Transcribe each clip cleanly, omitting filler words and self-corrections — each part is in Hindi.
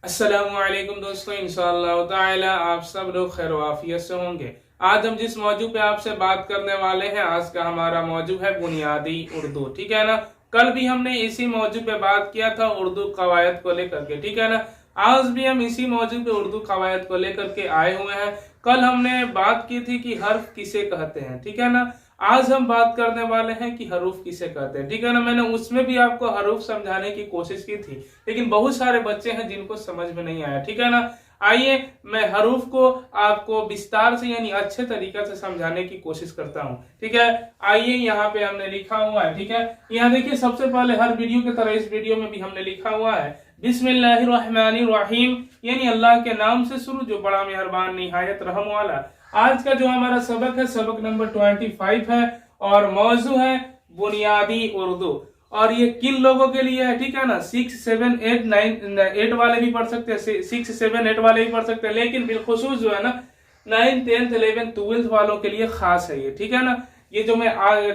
अस्सलामुअलैकुम दोस्तों, इंशाअल्लाह ताला आप सब लोग खैर वाफियत से होंगे। आज हम जिस मौजू पे आपसे बात करने वाले हैं, आज का हमारा मौजू है बुनियादी उर्दू। ठीक है ना। कल भी हमने इसी मौजू पे बात किया था उर्दू कवायद को लेकर के। ठीक है ना। आज भी हम इसी मौजू पे उर्दू कवायद को लेकर के आए हुए हैं। कल हमने बात की थी कि हर्फ किसे कहते हैं। ठीक है ना। आज हम बात करने वाले हैं कि हरूफ किसे कहते हैं। ठीक है ना। मैंने उसमें भी आपको हरूफ समझाने की कोशिश की थी, लेकिन बहुत सारे बच्चे हैं जिनको समझ में नहीं आया। ठीक है ना। आइए मैं हरूफ को आपको विस्तार से यानी अच्छे तरीके से समझाने की कोशिश करता हूं। ठीक है। आइए यहाँ पे हमने लिखा हुआ है। ठीक है। यहाँ देखिए, सबसे पहले हर वीडियो की तरह इस वीडियो में भी हमने लिखा हुआ है बिस्मिल्लाहिर्रहमानिर्रहीम, यानी अल्लाह के नाम से शुरू जो बड़ा मेहरबान निहायत रहम वाला। आज का जो हमारा सबक है, सबक नंबर 25 है और मौजू है बुनियादी उर्दू। और ये किन लोगों के लिए है? ठीक है ना। 6, 7, 8, 9, 8 वाले भी पढ़ सकते हैं, 6, 7, 8 वाले भी पढ़ सकते हैं, लेकिन बिलखुसूस जो है ना 9, 10, 11, 12 वालों के लिए खास है ये। ठीक है ना। ये जो मैं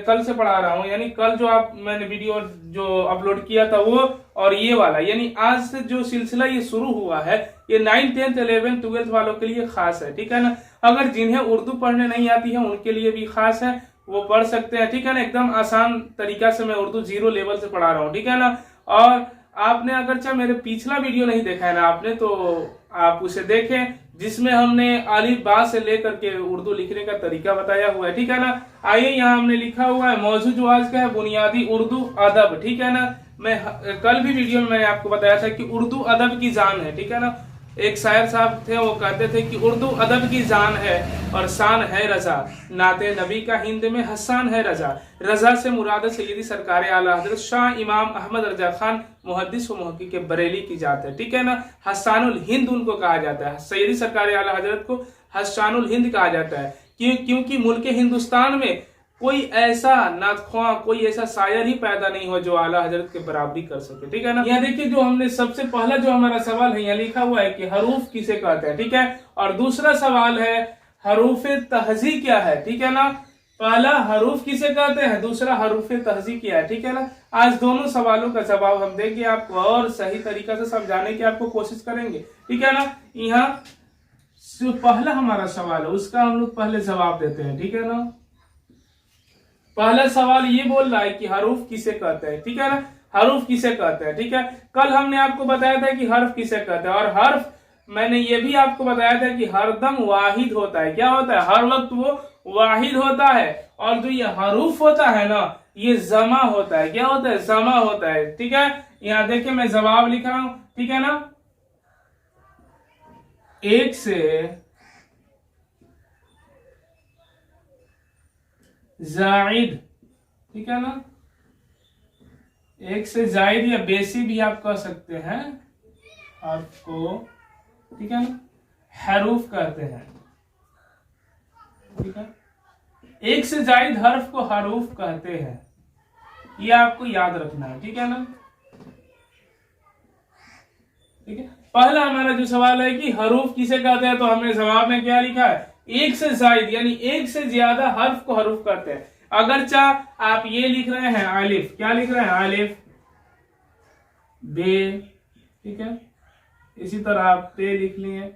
कल से पढ़ा रहा हूँ, यानी कल जो मैंने वीडियो जो अपलोड किया था वो, और ये वाला यानी आज से जो सिलसिला ये शुरू हुआ है, ये 9, 10, 11, 12 वालों के लिए खास है। ठीक है ना। अगर जिन्हें उर्दू पढ़ने नहीं आती है उनके लिए भी खास है, वो पढ़ सकते हैं। ठीक है ना। एकदम आसान तरीका से मैं उर्दू 0 लेवल से पढ़ा रहा हूँ। ठीक है ना। और आपने अगर चाहे मेरे पिछला वीडियो नहीं देखा है ना आपने, तो आप उसे देखें, जिसमें हमने अलिफ बा से लेकर के उर्दू लिखने का तरीका बताया हुआ है। ठीक है ना। आइए, यहाँ हमने लिखा हुआ है मौजू जो आज का है बुनियादी उर्दू अदब। ठीक है ना। मैं कल भी वीडियो में मैंने आपको बताया था कि उर्दू अदब की जान है। ठीक है ना। एक शायर साहब थे, वो कहते थे कि उर्दू अदब की जान है और शान है रजा, नाते नबी का हिंद में हसान है रजा। रजा से मुराद सैयदी सरकार आला हजरत शाह इमाम अहमद रजा खान मुहद्दिस व मुहक्किक बरेली की जात है। ठीक है ना। हसानुल हिंद उनको कहा जाता है, सैयदी सरकार आला हजरत को हसानुल हिंद कहा जाता है। क्योंकि मुल्क हिंदुस्तान में कोई ऐसा नातख्वां, कोई ऐसा शायर ही पैदा नहीं हो जो आला हजरत के बराबरी कर सके। ठीक है ना। यहाँ देखिए, जो हमने सबसे पहला जो हमारा सवाल है, यहाँ लिखा हुआ है कि हरूफ किसे कहते हैं। ठीक है। और दूसरा सवाल है हरूफ तहजी क्या है। ठीक है ना। पहला हरूफ किसे कहते हैं, दूसरा हरूफ तहजी क्या है। ठीक है ना। आज दोनों सवालों का जवाब हम देंगे आपको और सही तरीका से समझाने की आपको कोशिश करेंगे। ठीक है ना। यहाँ जो पहला हमारा सवाल है उसका हम लोग पहले जवाब देते हैं। ठीक है ना। पहला सवाल ये बोल रहा है कि हरूफ किसे कहते हैं। ठीक है ना। हरूफ किसे कहते हैं। ठीक है। कल हमने आपको बताया था कि हर्फ किसे कहते हैं, और हर्फ मैंने ये भी आपको बताया था कि हरदम वाहिद होता है। क्या होता है? हर वक्त वो वाहिद होता है। और जो ये हरूफ होता है ना, ये जमा होता है। क्या होता है? जमा होता है। ठीक है। यहाँ देखिए, मैं जवाब लिख रहा हूं। ठीक है ना। एक से जायद, ठीक है ना, एक से जायद या बेसी भी आप कह सकते हैं हर्फ को। ठीक है ना। हरूफ कहते हैं। ठीक है। एक से जायद हर्फ को हरूफ कहते हैं, ये आपको याद रखना है। ठीक है ना। ठीक है। पहला हमारा जो सवाल है कि हरूफ किसे कहते हैं, तो हमने जवाब में क्या लिखा है? एक से जायद यानी एक से ज्यादा हर्फ को हरूफ कहते हैं। अगर चाह आप ये लिख रहे हैं अलिफ, क्या लिख रहे हैं? अलिफ, बे, ठीक है, इसी तरह आप ते लिख लिए,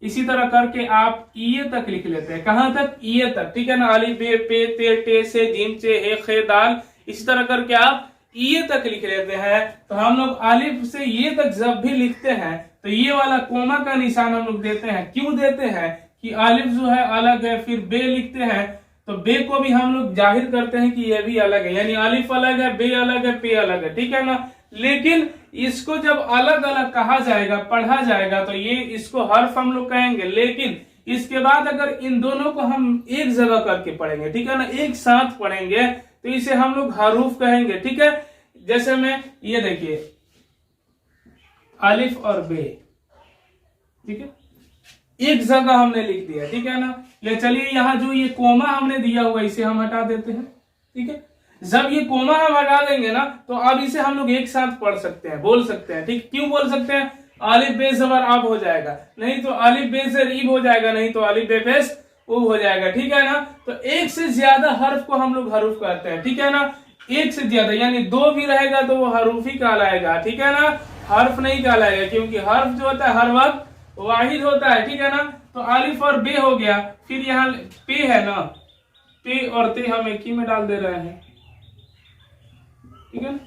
इसी तरह करके आप ये तक लिख लेते हैं। कहां तक? ये तक। ठीक है ना। अलिफ, बे, पे, ते, टे, से, जिम, चे, हे, खे, दाल, इसी तरह करके आप ये तक लिख लेते हैं। तो हम लोग अलिफ से ये तक जब भी लिखते हैं तो ये वाला कोमा का निशान हम लोग देते हैं। क्यों देते हैं? कि अलिफ जो है अलग है, फिर बे लिखते हैं तो बे को भी हम लोग जाहिर करते हैं कि ये भी अलग है, यानी अलिफ अलग है, बे अलग है, पे अलग है। ठीक है ना। लेकिन इसको जब अलग अलग कहा जाएगा, पढ़ा जाएगा, तो ये इसको हर्फ हम लोग कहेंगे। लेकिन इसके बाद अगर इन दोनों को हम एक जगह करके पढ़ेंगे, ठीक है ना, एक साथ पढ़ेंगे, तो इसे हम लोग हरूफ कहेंगे। ठीक है। जैसे में ये देखिए, अलिफ और बे, ठीक है, एक जगह हमने लिख दिया। ठीक है ना। ले चलिए, यहाँ जो ये कोमा हमने दिया हुआ इसे हम हटा देते हैं। ठीक है। जब ये कोमा हम हटा देंगे ना, तो अब इसे हम लोग एक साथ पढ़ सकते हैं, बोल सकते हैं। ठीक। क्यों बोल सकते हैं? अलिफ बे ज़बर अब हो जाएगा, नहीं तो अलिफ बे ज़ेर इब हो जाएगा, नहीं तो अलिफ बे पेश उब हो जाएगा। ठीक है ना। तो एक से ज्यादा हर्फ को हम लोग हरूफ कहते हैं। ठीक है ना। एक से ज्यादा यानी दो भी रहेगा तो वो हरूफ ही कहलाएगा। ठीक है ना। हर्फ नहीं कहलाएगा, क्योंकि हर्फ जो होता है हर वक्त वाहिद होता है, ठीक है ना। तो अलिफ और बे हो गया, फिर यहाँ पे है ना, पे और ते हम एक ही में डाल दे रहे हैं, ठीक है ना।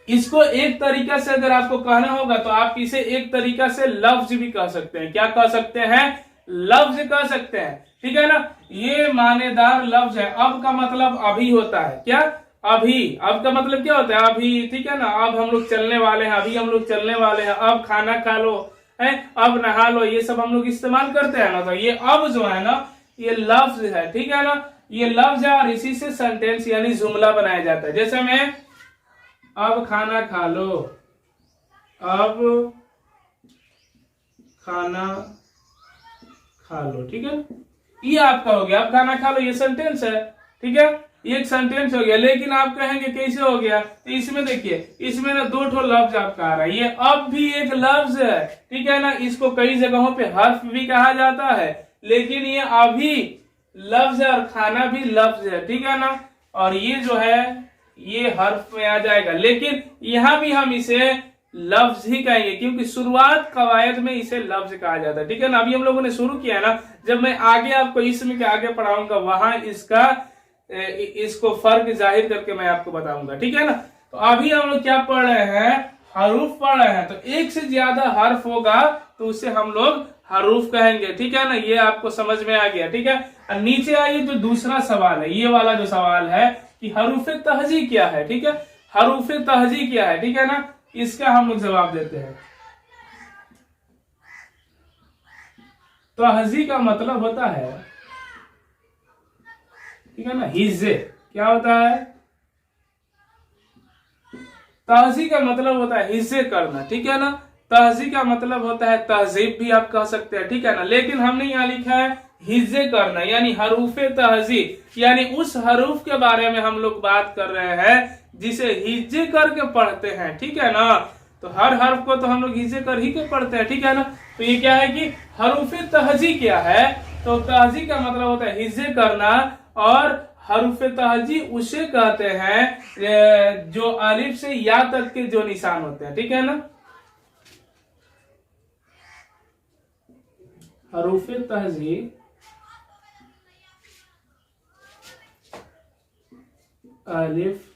इसको एक तरीका से अगर आपको कहना होगा तो आप इसे एक तरीका से लफ्ज भी कह सकते हैं। क्या कह सकते हैं? लफ्ज कह सकते हैं, ठीक है ना। ये मानेदार लफ्ज है। अब का मतलब अभी होता है, क्या? अभी। अब का मतलब क्या होता है? अभी, ठीक है ना। अब हम लोग चलने वाले हैं, अभी हम लोग चलने वाले हैं, अब खाना खा लो है, अब नहा लो, ये सब हम लोग इस्तेमाल करते हैं ना। तो ये अब जो है ना, ये लफ्ज है, ठीक है ना। ये लफ्ज है और इसी से सेंटेंस यानी जुमला बनाया जाता है। जैसे मैं अब खाना खा लो, अब खाना खा लो, ठीक है। ये आपका हो गया, अब खाना खा लो, ये सेंटेंस है, ठीक है। ये एक सेंटेंस हो गया। लेकिन आप कहेंगे कैसे हो गया? तो इसमें देखिए, इसमें ना दो ठो लफ्ज आपका आ रहा है। ये अब भी एक लफ्ज है, ठीक है ना। इसको कई जगहों पे हर्फ भी कहा जाता है, लेकिन ये अभी लफ्ज है और खाना भी लफ्ज है, ठीक है ना। और ये जो है ये हर्फ में आ जाएगा, लेकिन यहां भी हम इसे लफ्ज ही कहेंगे, क्योंकि शुरुआत कवायद में इसे लफ्ज कहा जाता है, ठीक है ना। अभी हम लोगों ने शुरू किया ना, जब मैं आगे आपको इसमें के आगे पढ़ाऊंगा वहां इसको फर्क जाहिर करके मैं आपको बताऊंगा, ठीक है ना। तो अभी हम लोग क्या पढ़ रहे हैं? हरूफ पढ़ रहे हैं। तो एक से ज्यादा हर्फ होगा तो उसे हम लोग हरूफ कहेंगे, ठीक है ना। ये आपको समझ में आ गया, ठीक है। और नीचे आइए, जो दूसरा सवाल है, ये वाला जो सवाल है कि हरूफ तहजी क्या है, ठीक है। हरूफ तहजी क्या है, ठीक है ना। इसका हम लोग जवाब देते हैं। तहजी का मतलब होता है, ठीक है ना, हिज्जे। क्या होता है? तहजी का मतलब होता है हिज्जे करना, ठीक है ना। तहजी का मतलब होता है तहजीब भी आप कह सकते हैं, ठीक है ना। लेकिन हमने यहाँ लिखा है हिज्जे करना, यानी हरूफे तहजी, यानी उस हरूफ के बारे में हम लोग बात कर रहे हैं जिसे हिज्जे करके पढ़ते हैं, ठीक है ना। तो हर हर्फ को तो हम लोग हिज्जे कर ही के पढ़ते हैं, ठीक है ना। तो ये क्या है कि हरूफे तहजी क्या है? तो तहजी का मतलब होता है हिज्जे करना, और हरूफ तहजी उसे कहते हैं जो अलिफ से या तक के जो निशान होते हैं, ठीक है ना। हरूफ तहजी अलिफ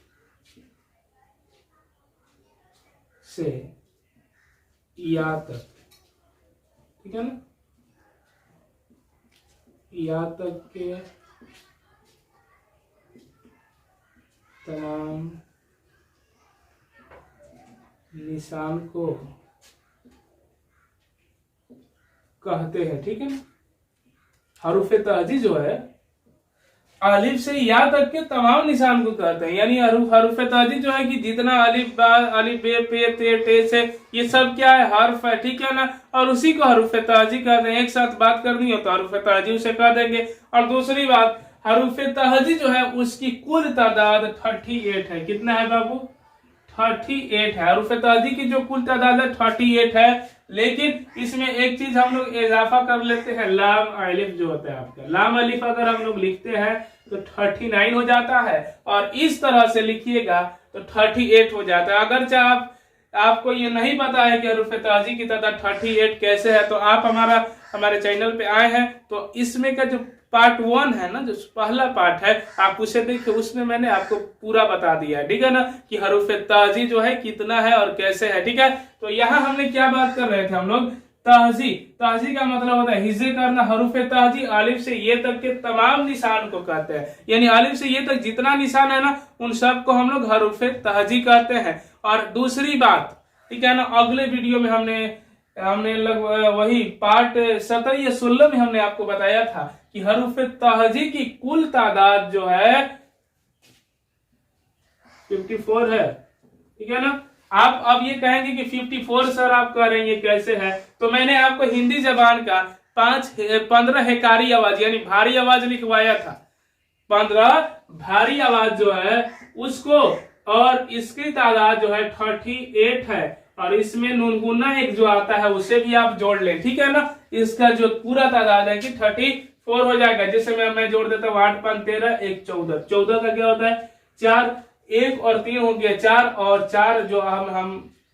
से या तक, ठीक है ना, या तक के तमाम निशान को कहते हैं, ठीक है ना। हरूफ तहजी जो है अलिफ से या तक के तमाम निशान को कहते हैं, यानी हरूफ तहजी जो है कि जितना अलिफ बा, अलिफ बे पे ते टे से, ये सब क्या है? हर्फ है, ठीक है ना। और उसी को हरूफ तहजी कहते हैं। एक साथ बात करनी हो तो हरूफ तहजी उसे कह देंगे। और दूसरी बात, हरूफ तहजी जो है उसकी कुल तादाद 38 है। कितना है बाबू? 38 है। हरूफ तहजी की जो कुल तादाद है 38 है। लेकिन इसमें एक चीज हम लोग इजाफा कर लेते हैं, लाम अलिफ जो होता है आपका, लाम अलिफ अगर हम लोग लिखते हैं तो 39 हो जाता है, और इस तरह से लिखिएगा तो 38 हो जाता है। अगर आपको ये नहीं पता है कि हरूफ तहजी की तादाद 38 कैसे है, तो आप हमारे चैनल पे आए हैं तो इसमें का जो पार्ट 1 है ना, जो पहला पार्ट है, आप उसे देखिए, उसमें मैंने आपको पूरा बता दिया है, ठीक है ना, कि हरूफ तहजी जो है कितना है और कैसे है, ठीक है। तो यहाँ हमने क्या बात कर रहे थे हम लोग? तहजी। तहजी का मतलब होता है हिज्जे करना। हरूफ तहजी अलिफ से ये तक के तमाम निशान को कहते हैं, यानी अलिफ से ये तक जितना निशान है ना, उन सब को हम लोग हरूफ तहजी कहते हैं। और दूसरी बात, ठीक है ना, अगले वीडियो में हमने लगभग वही पार्ट 17 या 16 में हमने आपको बताया था कि हरूफ तहजी की कुल तादाद जो है 54 है, ठीक है ना। आप अब ये कहेंगे कि 54 सर आप कह रहे हैं ये कैसे है? तो मैंने आपको हिंदी जबान का 15 हेकारी आवाज यानी भारी आवाज लिखवाया था। 15 भारी आवाज जो है उसको, और इसकी तादाद जो है 38 है, और इसमें नूनगुना एक जो आता है उसे भी आप जोड़ लें, ठीक है ना। इसका जो पूरा तादाद है कि 34 हो जाएगा। जैसे मैं जोड़ देता हूँ 8 5 13 1 14, 14 का क्या होता है? 4, 1 और 3 हो गया 4, और 4 जो हम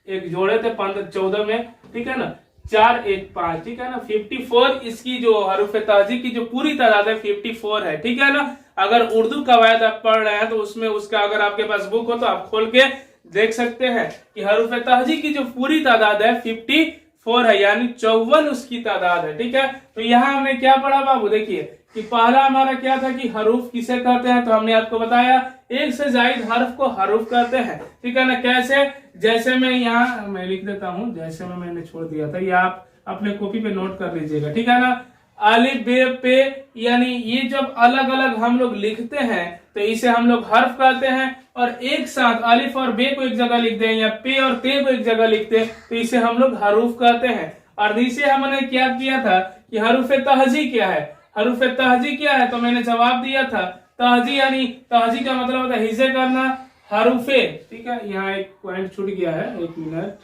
एक जोड़े थे 14 में, ठीक है ना, 4 1 5, ठीक है ना, 54 इसकी जो हरूफ तहजी की जो पूरी तादाद है 54 है, ठीक है ना। अगर उर्दू कवायद आप पढ़ रहे हैं तो उसमें उसका अगर आपके पास बुक हो तो आप खोल के देख सकते हैं कि हरूफ तहजी की जो पूरी तादाद है 54 है, यानी 54 उसकी तादाद है, ठीक है। तो यहाँ हमने क्या पढ़ा बाबू, देखिए कि पहला हमारा क्या था कि हरूफ किसे कहते हैं, तो हमने आपको बताया एक से जायद हर्फ को हरूफ कहते हैं, ठीक है ना। कैसे, जैसे मैं यहाँ मैं लिख देता हूं, जैसे मैंने छोड़ दिया था, ये आप अपने कॉपी पे नोट कर लीजिएगा, ठीक है ना। अलिफ बे पे, यानी ये जब अलग अलग हम लोग लिखते हैं तो इसे हम लोग हर्फ कहते हैं, और एक साथ अलिफ और बे को एक जगह लिखते हैं या पे और ते को एक जगह लिखते हैं तो इसे हम लोग हरूफ कहते हैं। और नीचे हमने क्या किया था कि हरूफ तहजी क्या है, हरूफ तहजी क्या है, तो मैंने जवाब दिया था तहजी, यानी तहजी का मतलब होता है हिस्से करना, हरूफे, ठीक है। यहाँ एक पॉइंट छूट गया है, 1 मिनट,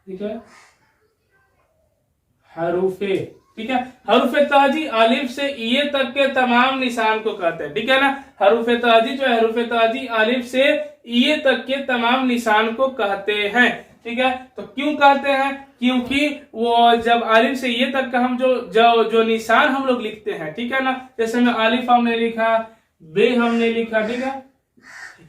ठीक है, हरूफे, ठीक है। हरूफे तहजी अलिफ से ये तक के तमाम निशान को कहते हैं, ठीक है ना। हरूफे तहजी जो है, हरूफे तहजी अलिफ से ये तक के तमाम निशान को कहते हैं, ठीक है। तो क्यों कहते हैं, क्योंकि वो जब अलिफ से ये तक का हम जो निशान हम लोग लिखते हैं, ठीक है ना, जैसे में अलिफ हमने लिखा, बे हमने लिखा, ठीक है,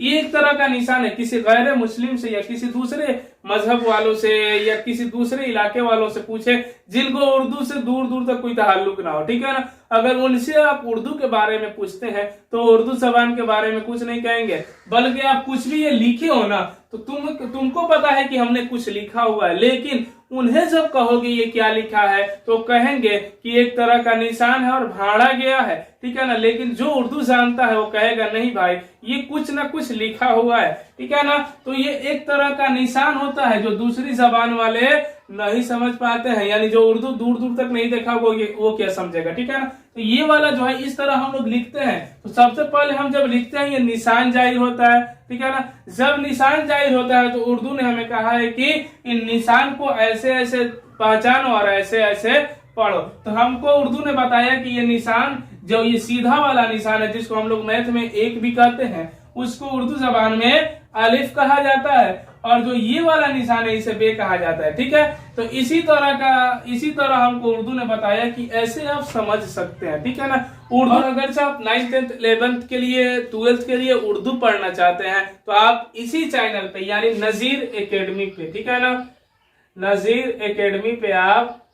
ये एक तरह का निशान है। किसी गैर मुस्लिम से या किसी दूसरे मजहब वालों से या किसी दूसरे इलाके वालों से पूछे जिनको उर्दू से दूर दूर तक कोई ताल्लुक ना हो, ठीक है ना, अगर उनसे आप उर्दू के बारे में पूछते हैं तो उर्दू जबान के बारे में कुछ नहीं कहेंगे, बल्कि आप कुछ भी ये लिखे हो ना तो तुमको पता है कि हमने कुछ लिखा हुआ है, लेकिन उन्हें जब कहोगे ये क्या लिखा है तो कहेंगे कि एक तरह का निशान है और भाड़ा गया है, ठीक है ना। लेकिन जो उर्दू जानता है वो कहेगा नहीं भाई ये कुछ ना कुछ लिखा हुआ है, ठीक है ना। तो ये एक तरह का निशान होता है जो दूसरी जबान वाले नहीं समझ पाते हैं, यानी जो उर्दू दूर दूर तक नहीं देखा वो क्या समझेगा, ठीक है ना। तो ये वाला जो है इस तरह हम लोग लिखते हैं, तो सबसे पहले हम जब लिखते हैं ये निशान जाहिर होता है, ठीक है ना। जब निशान जाहिर होता है तो उर्दू ने हमें कहा है कि इन निशान को ऐसे ऐसे पहचानो और ऐसे ऐसे पढ़ो। तो हमको उर्दू ने बताया कि ये निशान जो ये सीधा वाला निशान है जिसको हम लोग मैथ में एक भी कहते हैं उसको उर्दू जबान में अलिफ कहा जाता है, और जो ये वाला निशान है इसे बे कहा जाता है, ठीक है। तो इसी तरह हमको उर्दू ने बताया कि ऐसे आप समझ सकते हैं, ठीक है ना। उर्दू अगर से आप 9th 10th 11th के लिए 12th के लिए उर्दू पढ़ना चाहते हैं तो आप इसी चैनल पे यानी नजीर एकेडमी पे, ठीक है ना, नजीर एकेडमी पे आप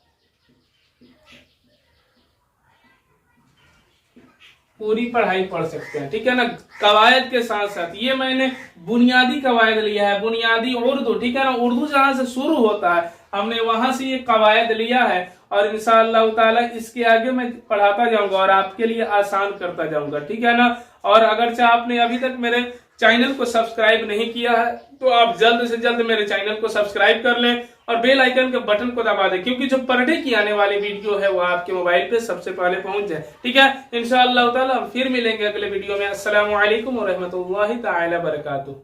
पूरी पढ़ाई पढ़ सकते हैं, ठीक है ना। कवायद के साथ साथ ये मैंने बुनियादी कवायद लिया है, बुनियादी उर्दू, ठीक है ना। उर्दू जहां से शुरू होता है हमने वहां से ये कवायद लिया है, और इंशाअल्लाह ताला इसके आगे मैं पढ़ाता जाऊंगा और आपके लिए आसान करता जाऊंगा, ठीक है ना। और अगर आपने अभी तक मेरे चैनल को सब्सक्राइब नहीं किया है तो आप जल्द से जल्द मेरे चैनल को सब्सक्राइब कर लें और बेल आइकन के बटन को दबा दें, क्योंकि जो पर डे की आने वाली वीडियो है वो आपके मोबाइल पे सबसे पहले पहुंच जाए, ठीक है। इंशाअल्लाह ताला हम फिर मिलेंगे अगले वीडियो में। अस्सलामु अलैकुम व रहमतुल्लाहि ताला बरकातुहू।